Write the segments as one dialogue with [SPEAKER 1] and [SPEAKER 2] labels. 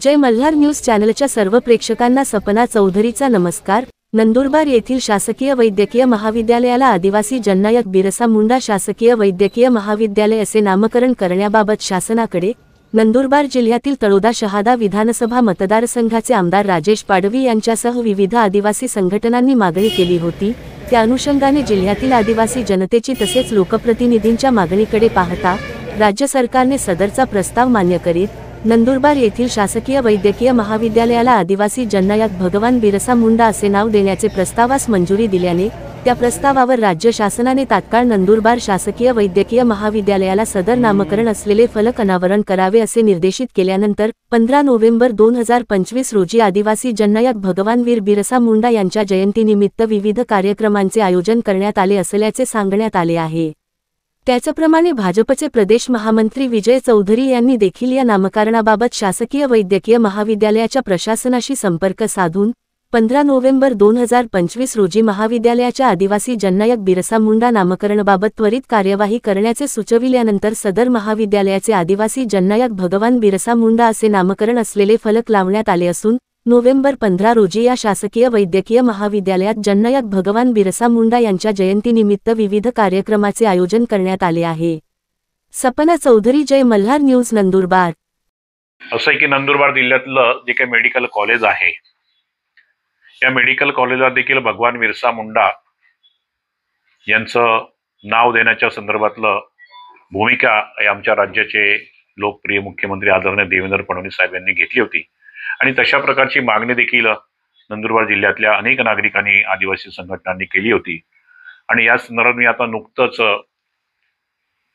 [SPEAKER 1] जय Malhar news चॅनलच्या सर्व प्रेक्षकांना सपना चौधरीचा नमस्कार। नंदुरबार येथील शासकीय वैद्यकीय महाविद्यालयाला आदिवासी जननायक बिरसा मुंडा शासकीय वैद्यकीय महाविद्यालय असे नामकरण करण्याबाबत शासनाकडे नंदुरबार जिल्ह्यातील तळोदा शहादा विधानसभा मतदारसंघाचे आमदार राजेश पाडवी यांच्यासह विविध आदिवासी संघटनांनी मागणी केली होती। त्या अनुषंगाने जिल्ह्यातील आदिवासी जनतेची तसेच लोकप्रतिनिधींच्या मागणीकडे पाहता राज्य सरकारने सदरचा प्रस्ताव मान्य करीत नंदुरबार येथील शासकीय वैद्यकीय महाविद्यालयाला आदिवासी जननायक भगवान बिरसा मुंडा असे नाव देण्याचे प्रस्तावास मंजुरी दिल्याने त्या प्रस्तावावर राज्य शासनाने तात्काळ नंदुरबार शासकीय वैद्यकीय महाविद्यालयाला सदर नामकरण असलेले फलक अनावरण करावे असे निर्देशित केल्यानंतर 15 नोव्हेंबर 2025 रोजी आदिवासी जननायक भगवान वीर बिरसा मुंडा यांच्या जयंतीनिमित्त विविध कार्यक्रमांचे आयोजन करण्यात आले असल्याचे सांगण्यात आले आहे। त्याचप्रमाणे भाजपचे प्रदेश महामंत्री विजय चौधरी यांनी देखील या नामकरणाबाबत शासकीय वैद्यकीय महाविद्यालयाच्या प्रशासनाशी संपर्क साधून 15 नोव्हेंबर 2025 रोजी महाविद्यालयाच्या आदिवासी जननायक बिरसा मुंडा नामकरणाबाबत त्वरित कार्यवाही करण्याचे सुचविल्यानंतर सदर महाविद्यालयाचे आदिवासी जननायक भगवान बिरसा मुंडा असे नामकरण असलेले फलक लावण्यात आले असून नोव्हेंबर 15 रोजी या शासकीय वैद्यकीय महाविद्यालयात जननायक भगवान बिरसा मुंडा यांच्या जयंतीनिमित्त विविध कार्यक्रमाचे आयोजन करण्यात आले आहे। सपना चौधरी, जय मल्हार न्यूज, नंदुरबार।
[SPEAKER 2] असं की नंदुरबार जिल्ह्यातलं जे काही मेडिकल कॉलेज आहे या मेडिकल कॉलेजला देखील भगवान बिरसा मुंडा यांचं नाव देण्याच्या संदर्भातलं भूमिका आमच्या राज्याचे लोकप्रिय मुख्यमंत्री आदरणीय देवेंद्र फडणवीस साहेब यांनी घेतली होती आणि तशा प्रकारची मागणी देखील नंदुरबार जिल्ह्यातल्या अनेक नागरिकांनी आदिवासी संघटनांनी केली होती। आणि या संदर्भात मी आता नुकतंच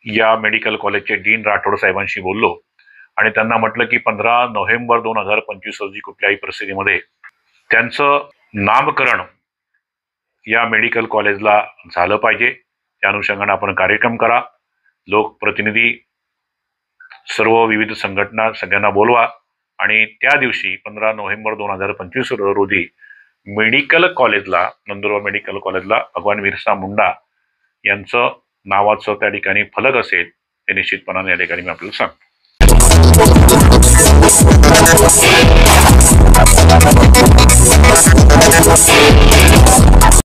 [SPEAKER 2] या मेडिकल कॉलेजचे डीन राठोड साहेबांशी बोललो आणि त्यांना म्हटलं की 15 नोव्हेंबर 2025 रोजी कुठल्याही परिस्थितीमध्ये त्यांचं नामकरण या मेडिकल कॉलेजला झालं पाहिजे। त्या अनुषंगाने आपण कार्यक्रम करा, लोकप्रतिनिधी सर्व विविध संघटना सगळ्यांना बोलवा आणि त्या दिवशी 15 नोव्हेंबर 2025 रोजी मेडिकल कॉलेजला, नंदुरबार मेडिकल कॉलेजला भगवान बिरसा मुंडा यांचं नावाचं त्या ठिकाणी फलक असेल हे निश्चितपणाने या ठिकाणी मी आपल्याला सांगतो।